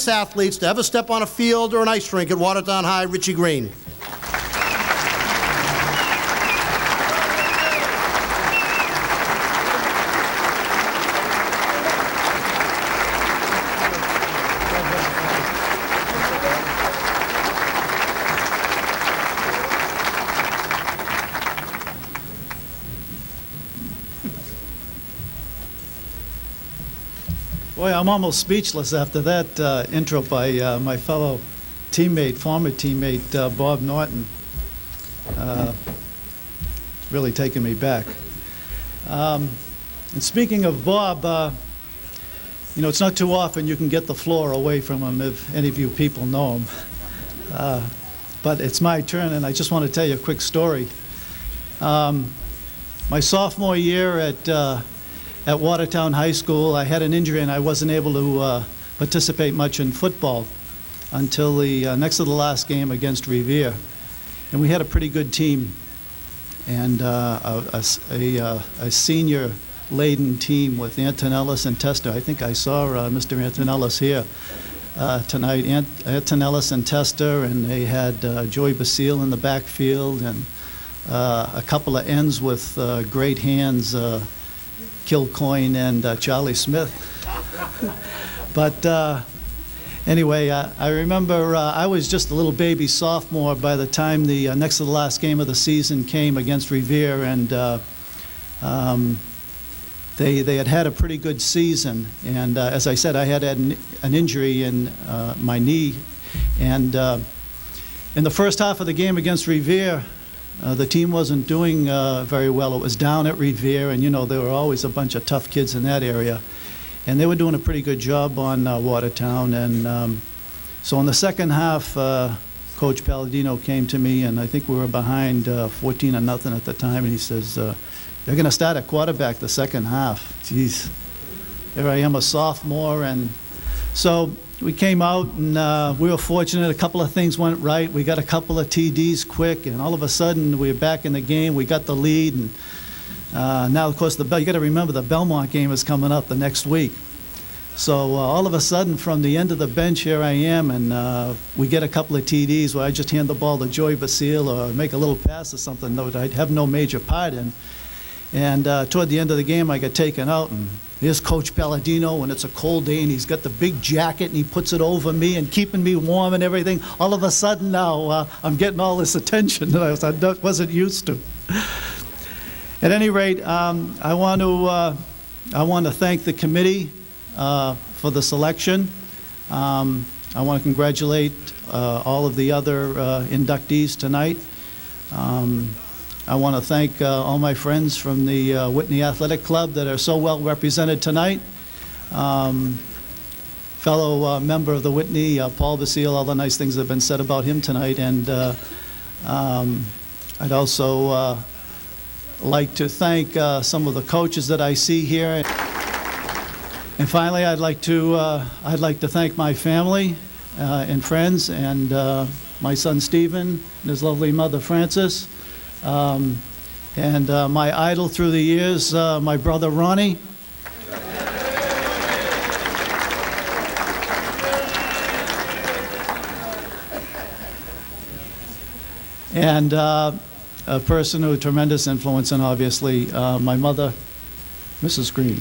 greatest athletes to ever step on a field or an ice rink at Watertown High, Richie Green. Boy, I'm almost speechless after that intro by my fellow teammate, former teammate, Bob Norton. It's really taken me back. And speaking of Bob, you know, it's not too often you can get the floor away from him if any of you people know him. But it's my turn, and I just want to tell you a quick story. My sophomore year at Watertown High School, I had an injury and I wasn't able to participate much in football until the next to the last game against Revere. And we had a pretty good team and a senior-laden team with Antonellis and Tester. I think I saw Mr. Antonellis here tonight. Antonellis and Tester, and they had Joey Basile in the backfield and a couple of ends with great hands, Kilcoyne and Charlie Smith. But anyway, I remember I was just a little baby sophomore by the time the next to the last game of the season came against Revere, and they had a pretty good season. And as I said, I had an injury in my knee. And in the first half of the game against Revere, the team wasn't doing very well. It was down at Revere, and you know, there were always a bunch of tough kids in that area. And they were doing a pretty good job on Watertown. And so in the second half, Coach Palladino came to me, and I think we were behind 14-0 at the time, and he says, "You're going to start at quarterback the second half." Jeez, here I am, a sophomore. And so we came out, and we were fortunate. A couple of things went right. We got a couple of TDs quick, and all of a sudden we were back in the game. We got the lead, and now, of course, you got to remember the Belmont game is coming up the next week. So all of a sudden, from the end of the bench, here I am, and we get a couple of TDs where I just hand the ball to Joey Basile or make a little pass or something that I'd have no major part in. And toward the end of the game, I got taken out, and here's Coach Palladino, and it's a cold day, and he's got the big jacket, and he puts it over me and keeping me warm and everything. All of a sudden now, I'm getting all this attention that I wasn't used to. At any rate, I want to thank the committee for the selection. I want to congratulate all of the other inductees tonight. I want to thank all my friends from the Whitney Athletic Club that are so well represented tonight. Fellow member of the Whitney, Paul Basile, all the nice things that have been said about him tonight. And I'd also like to thank some of the coaches that I see here. And finally, I'd like to thank my family and friends, and my son Stephen and his lovely mother Frances. And my idol through the years, my brother Ronnie. And a person who had tremendous influence, and obviously my mother, Mrs. Green.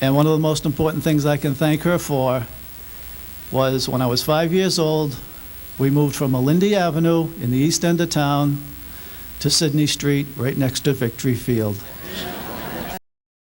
And one of the most important things I can thank her for was when I was 5 years old, we moved from Melindy Avenue in the east end of town to Sydney Street, right next to Victory Field.